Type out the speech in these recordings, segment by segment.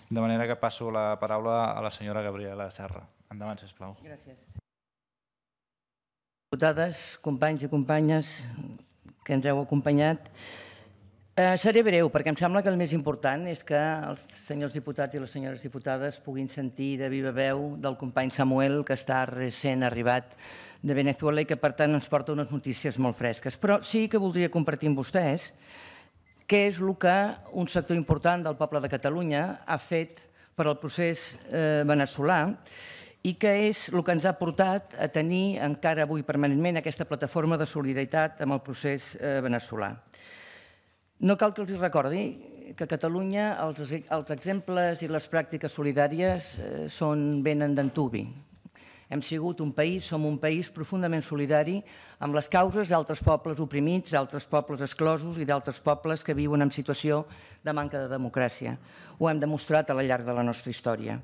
De manera que passo la paraula a la senyora Gabriela Serra. Endavant, sisplau. Gràcies. Diputades, companys i companyes que ens heu acompanyat, seré breu perquè em sembla que el més important és que els senyors diputats i les senyores diputades puguin sentir de viva veu del company Samuel, que està recent arribat de Venezuela i que per tant ens porta unes notícies molt fresques. Però sí que voldria compartir amb vostès què és el que un sector important del poble de Catalunya ha fet per al procés veneçolà i què és el que ens ha portat a tenir encara avui permanentment aquesta plataforma de solidaritat amb el procés veneçolà. No cal que els recordi que a Catalunya els exemples i les pràctiques solidàries són venen d'antuvi. Hem sigut un país, som un país profundament solidari amb les causes d'altres pobles oprimits, d'altres pobles exclosos i d'altres pobles que viuen en situació de manca de democràcia. Ho hem demostrat al llarg de la nostra història.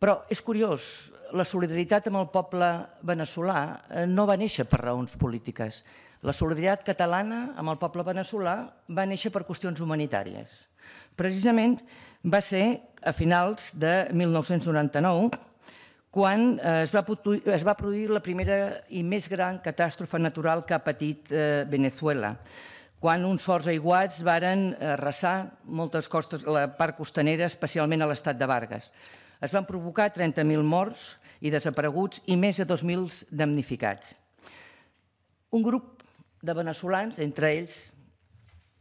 Però és curiós, la solidaritat amb el poble veneçolà no va néixer per raons polítiques. La solidaritat catalana amb el poble veneçolà va néixer per qüestions humanitàries. Precisament va ser a finals de 1999 quan es va produir la primera i més gran catàstrofe natural que ha patit Veneçuela, quan uns forts aiguats varen arrasar moltes costes, la part costanera, especialment a l'estat de Vargas. Es van provocar 30.000 morts i desapareguts i més de 2.000 damnificats. Un grup de veneçolans, entre ells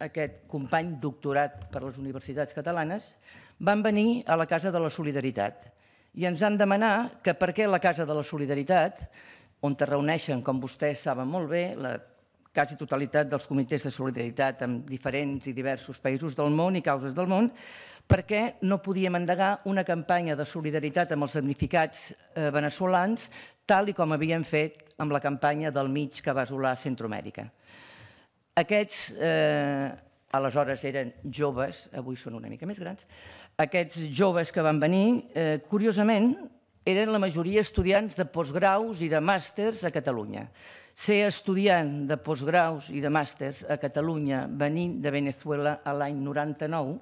aquest company doctorat per les universitats catalanes, van venir a la Casa de la Solidaritat i ens han demanat que per què la Casa de la Solidaritat, on es reuneixen, com vostès saben molt bé, la quasi totalitat dels comitès de solidaritat en diferents i diversos països del món i causes del món, perquè no podíem endegar una campanya de solidaritat amb els damnificats veneçolans tal com havíem fet amb la campanya del mig que va assolar Centroamèrica. Aquests, aleshores eren joves, avui són una mica més grans, aquests joves que van venir, curiosament, eren la majoria estudiants de postgraus i de màsters a Catalunya. Ser estudiant de postgraus i de màsters a Catalunya venint de Veneçuela a l'any 99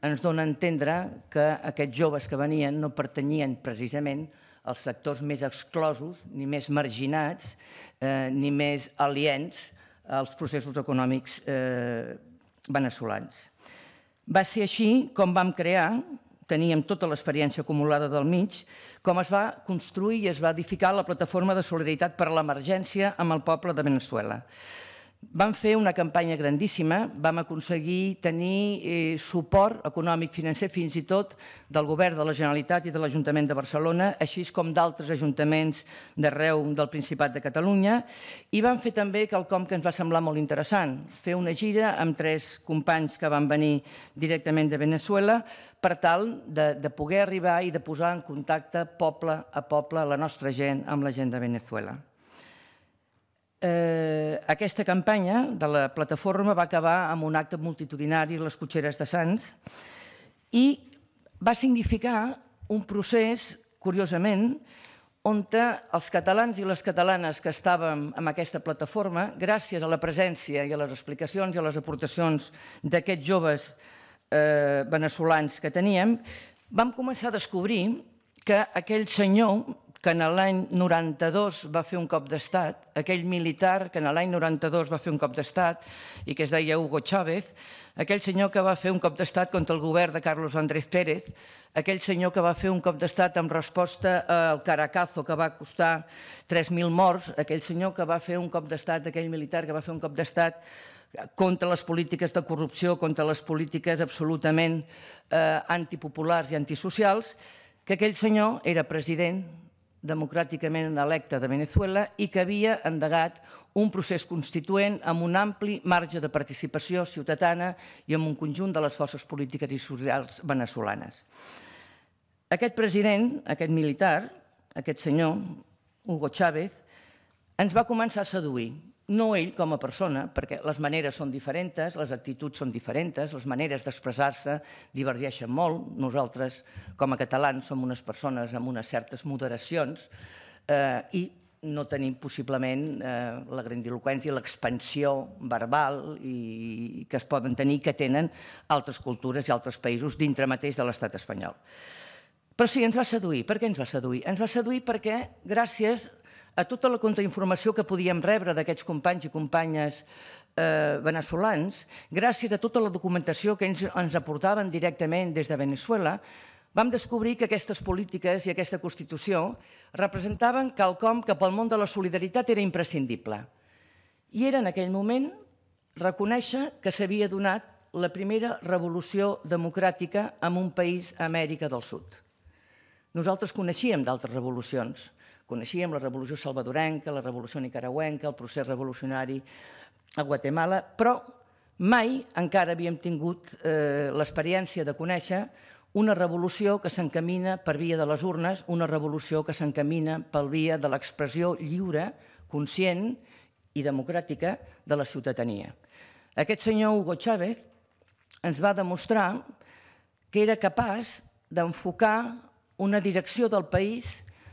ens dona a entendre que aquests joves que venien no pertanyien precisament als sectors més exclosos, ni més marginats, ni més aliens als processos econòmics veneçolans. Va ser així com vam crear, teníem tota l'experiència acumulada del mig, com es va construir i es va edificar la plataforma de solidaritat per a l'emergència amb el poble de Veneçuela. Vam fer una campanya grandíssima, vam aconseguir tenir suport econòmic financer fins i tot del Govern de la Generalitat i de l'Ajuntament de Barcelona, així com d'altres ajuntaments d'arreu del Principat de Catalunya, i vam fer també quelcom que ens va semblar molt interessant, fer una gira amb 3 companys que van venir directament de Veneçuela per tal de poder arribar i de posar en contacte poble a poble la nostra gent amb la gent de Veneçuela. Aquesta campanya de la plataforma va acabar amb un acte multitudinari a les Cotxeres de Sants i va significar un procés, curiosament, on els catalans i les catalanes que estàvem en aquesta plataforma, gràcies a la presència i a les explicacions i a les aportacions d'aquests joves veneçolans que teníem, vam començar a descobrir que aquell senyor que en l'any 92 va fer un cop d'estat, aquell militar que en l'any 92 va fer un cop d'estat i que es deia Hugo Chávez, aquell senyor que va fer un cop d'estat contra el govern de Carlos Andrés Pérez, aquell senyor que va fer un cop d'estat en resposta al Caracazo que va costar 3.000 morts, aquell senyor que va fer un cop d'estat, aquell militar que va fer un cop d'estat contra les polítiques de corrupció, contra les polítiques absolutament antipopulars i antisocials, que aquell senyor era president democràticament electe de Veneçuela i que havia endegat un procés constituent amb un ampli marge de participació ciutadana i amb un conjunt de les forces polítiques i socials veneçolanes. Aquest president, aquest militar, aquest senyor, Hugo Chávez, ens va començar a seduir. No ell com a persona, perquè les maneres són diferents, les actituds són diferents, les maneres d'expressar-se divergeixen molt. Nosaltres, com a catalans, som unes persones amb unes certes moderacions i no tenim possiblement la grandiloqüència, l'expansió verbal que es poden tenir, que tenen altres cultures i altres països dintre mateix de l'estat espanyol. Però sí, ens va seduir. Per què ens va seduir? Ens va seduir perquè, gràcies a tota la contrainformació que podíem rebre d'aquests companys i companyes veneçolans, gràcies a tota la documentació que ens aportaven directament des de Veneçuela, vam descobrir que aquestes polítiques i aquesta Constitució representaven quelcom que pel món de la solidaritat era imprescindible. I era en aquell moment reconèixer que s'havia donat la primera revolució democràtica en un país a Amèrica del Sud. Nosaltres coneixíem d'altres revolucions. Coneixíem la revolució salvadorenca, la revolució nicaragüenca, el procés revolucionari a Guatemala, però mai encara havíem tingut l'experiència de conèixer una revolució que s'encamina per via de les urnes, una revolució que s'encamina per via de l'expressió lliure, conscient i democràtica de la ciutadania. Aquest senyor Hugo Chávez ens va demostrar que era capaç d'enfocar una direcció del país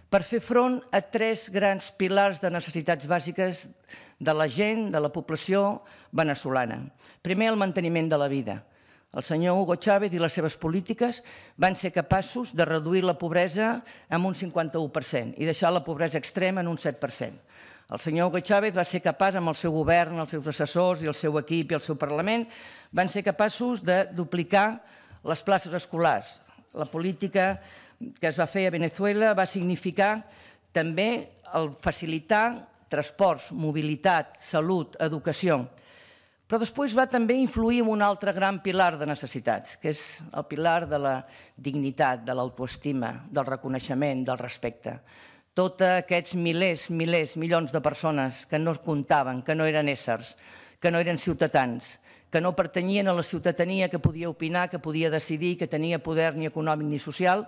per fer front a tres grans pilars de necessitats bàsiques de la gent, de la població veneçolana. Primer, el manteniment de la vida. El senyor Hugo Chávez i les seves polítiques van ser capaços de reduir la pobresa en un 51% i deixar la pobresa extrema en un 7%. El senyor Hugo Chávez va ser capaç, amb el seu govern, els seus assessors i el seu equip i el seu Parlament, van ser capaços de duplicar les places escolars. La política que es va fer a Veneçuela va significar també el facilitar transports, mobilitat, salut, educació. Però després va també influir en un altre gran pilar de necessitats, que és el pilar de la dignitat, de l'autoestima, del reconeixement, del respecte. Tots aquests milers, milions de persones que no comptaven, que no eren éssers, que no eren ciutadans, que no pertanyien a la ciutadania que podia opinar, que podia decidir, que tenia poder ni econòmic ni social,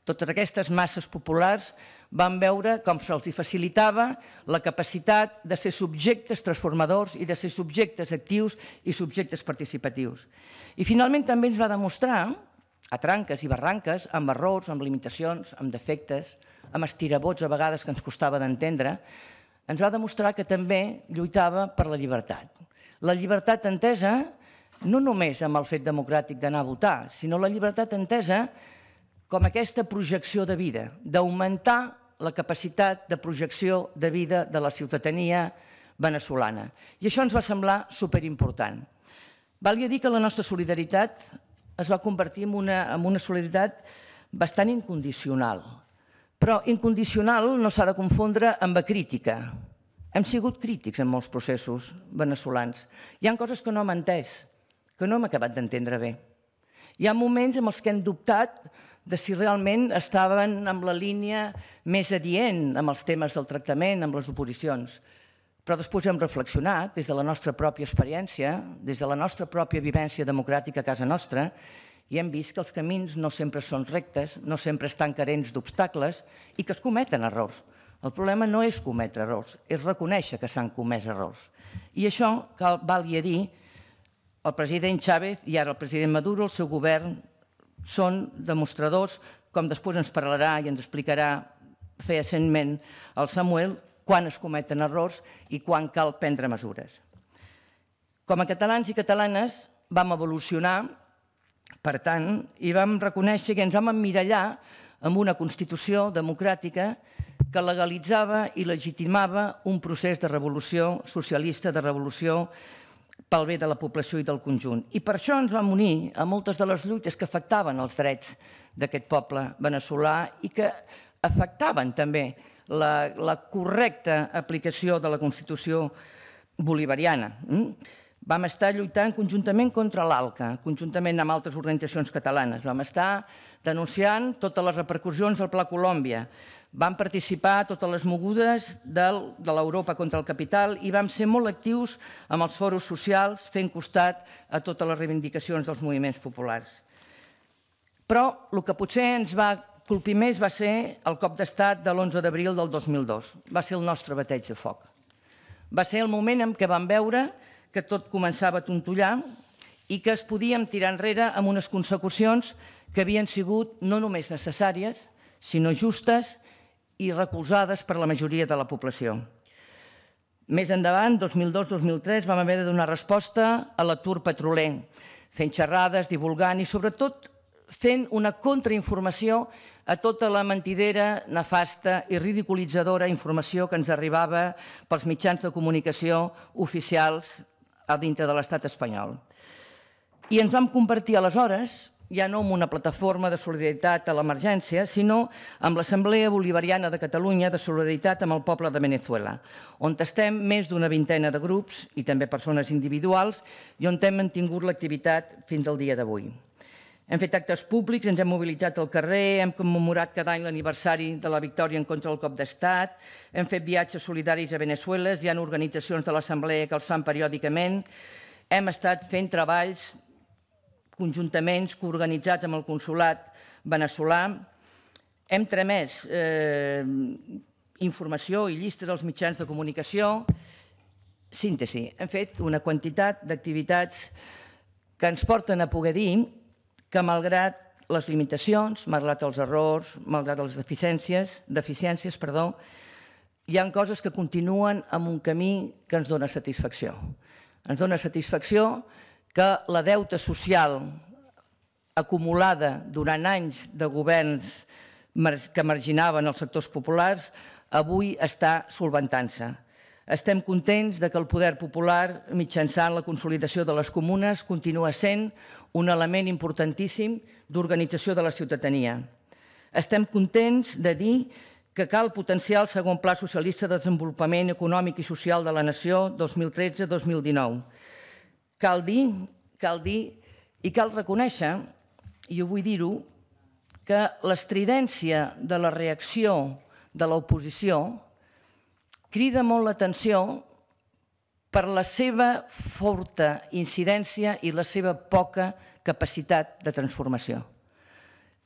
totes aquestes masses populars van veure com se'ls facilitava la capacitat de ser subjectes transformadors i de ser subjectes actius i subjectes participatius. I finalment també ens va demostrar, a tranques i barranques, amb errors, amb limitacions, amb defectes, amb estirabots a vegades que ens costava d'entendre, ens va demostrar que també lluitava per la llibertat. La llibertat entesa no només amb el fet democràtic d'anar a votar, sinó la llibertat entesa com aquesta projecció de vida, d'augmentar la capacitat de projecció de vida de la ciutadania veneçolana. I això ens va semblar superimportant. Valia dir que la nostra solidaritat es va convertir en una solidaritat bastant incondicional. Però incondicional no s'ha de confondre amb la crítica. Hem sigut crítics en molts processos veneçolans. Hi ha coses que no hem entès, que no hem acabat d'entendre bé. Hi ha moments en els que hem dubtat de si realment estaven en la línia més adient amb els temes del tractament, amb les oposicions. Però després hem reflexionat des de la nostra pròpia experiència, des de la nostra pròpia vivència democràtica a casa nostra, i hem vist que els camins no sempre són rectes, no sempre estan carents d'obstacles i que es cometen errors. El problema no és cometre errors, és reconèixer que s'han comès errors. I això, valgui a dir, el president Chávez i ara el president Maduro, el seu govern, són demostradors, com després ens parlarà i ens explicarà fehacientment el Samuel, quan es cometen errors i quan cal prendre mesures. Com a catalans i catalanes vam evolucionar, per tant, i vam reconèixer que ens vam emmirallar amb una Constitució democràtica que legalitzava i legitimava un procés de revolució socialista, de revolució pel bé de la població i del conjunt. I per això ens vam unir a moltes de les lluites que afectaven els drets d'aquest poble veneçolà i que afectaven també la correcta aplicació de la Constitució bolivariana. Vam estar lluitant conjuntament contra l'ALCA, conjuntament amb altres organitzacions catalanes. Vam estar denunciant totes les repercussions del Pla Colòmbia. Vam participar a totes les mogudes de l'Europa contra el capital i vam ser molt actius amb els foros socials, fent costat a totes les reivindicacions dels moviments populars. Però el que potser ens va colpir més va ser el cop d'estat de l'11 d'abril del 2002. Va ser el nostre bateig de foc. Va ser el moment en què vam veure que tot començava a tontollar i que es podíem tirar enrere amb unes consecucions que havien sigut no només necessàries, sinó justes i recolzades per la majoria de la població. Més endavant, 2002-2003, vam haver de donar resposta a l'atur petroler, fent xerrades, divulgant i, sobretot, fent una contrainformació a tota la mentidera, nefasta i ridiculitzadora informació que ens arribava pels mitjans de comunicació oficials a dintre de l'estat espanyol. I ens vam convertir aleshores, ja no en una plataforma de solidaritat a l'emergència, sinó amb l'Assemblea Bolivariana de Catalunya de solidaritat amb el poble de Venezuela, on estem més d'una vintena de grups i també persones individuals i on hem mantingut l'activitat fins al dia d'avui. Hem fet actes públics, ens hem mobilitzat al carrer, hem commemorat cada any l'aniversari de la victòria en contra del cop d'estat, hem fet viatges solidaris a Venezuela, hi ha organitzacions de l'Assemblea que els fan periòdicament, hem estat fent treballs conjuntaments coorganitzats amb el consolat veneçolà, hem tramès informació i llistes als mitjans de comunicació. Síntesi, hem fet una quantitat d'activitats que ens porten a poder dir que malgrat les limitacions, malgrat els errors, malgrat les deficiències, hi ha coses que continuen amb un camí que ens dona satisfacció. Ens dona satisfacció que la deuta social acumulada durant anys de governs que marginaven els sectors populars avui està solventant-se. Estem contents que el poder popular, mitjançant la consolidació de les comunes, continua sent un element importantíssim d'organització de la ciutadania. Estem contents de dir que cal potenciar el segon Pla Socialista de Desenvolupament Econòmic i Social de la Nació 2013-2019. Cal dir i cal reconèixer, i ho vull dir-ho, que l'estridència de la reacció de l'oposició crida molt l'atenció per la seva forta incidència i la seva poca capacitat de transformació.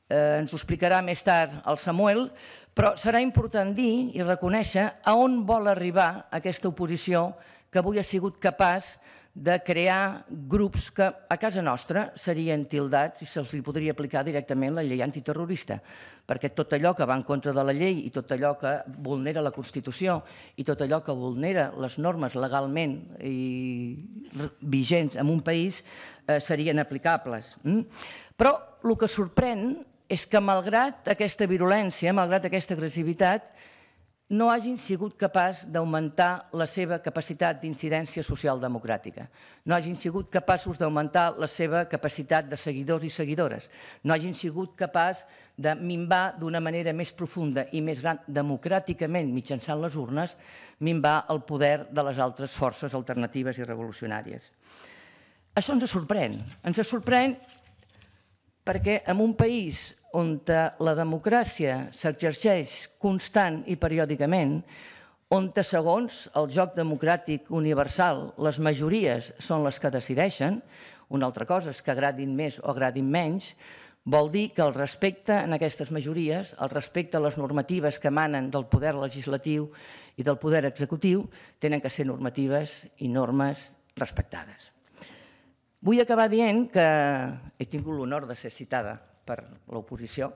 Ens ho explicarà més tard el Samuel, però serà important dir i reconèixer a on vol arribar aquesta oposició que avui ha sigut capaç de crear grups que a casa nostra serien tildats i se'ls podria aplicar directament la llei antiterrorista, perquè tot allò que va en contra de la llei i tot allò que vulnera la Constitució i tot allò que vulnera les normes legalment vigents en un país serien aplicables. Però el que sorprèn és que malgrat aquesta virulència, malgrat aquesta agressivitat, no hagin sigut capaços d'augmentar la seva capacitat d'incidència social democràtica, no hagin sigut capaços d'augmentar la seva capacitat de seguidors i seguidores, no hagin sigut capaços de minvar d'una manera més profunda i més gran democràticament mitjançant les urnes, minvar el poder de les altres forces alternatives i revolucionàries. Això ens sorprèn perquè en un país on la democràcia s'exerceix constant i periòdicament, on, segons el joc democràtic universal, les majories són les que decideixen, una altra cosa és que agradin més o agradin menys, vol dir que el respecte a aquestes majories, el respecte a les normatives que emanen del poder legislatiu i del poder executiu, tenen que ser normatives i normes respectades. Vull acabar dient que he tingut l'honor de ser citada per l'oposició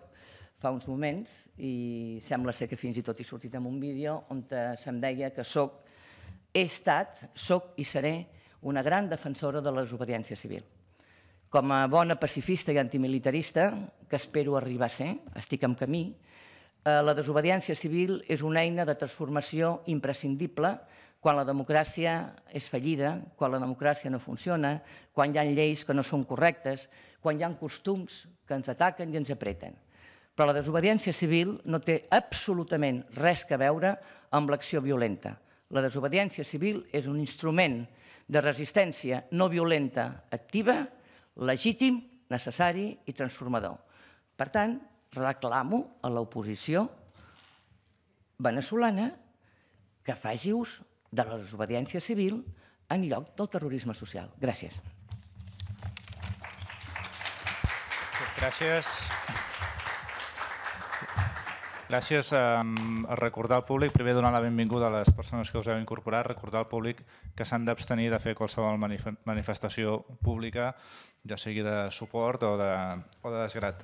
fa uns moments i sembla ser que fins i tot he sortit en un vídeo on se'm deia que he estat, soc i seré una gran defensora de la desobediència civil. Com a bona pacifista i antimilitarista, que espero arribar a ser, estic en camí, la desobediència civil és una eina de transformació imprescindible quan la democràcia és fallida, quan la democràcia no funciona, quan hi ha lleis que no són correctes, quan hi ha costums que ens ataquen i ens apreten. Però la desobediència civil no té absolutament res a veure amb l'acció violenta. La desobediència civil és un instrument de resistència no violenta activa, legítim, necessari i transformador. Per tant, reclamo a l'oposició veneçolana que faci ús de la desobediència civil en lloc del terrorisme social. Gràcies. Gràcies. Gràcies. Recordar al públic, primer donar la benvinguda a les persones que us heu incorporat, recordar al públic que s'han d'abstenir de fer qualsevol manifestació pública, ja sigui de suport o de desgrat.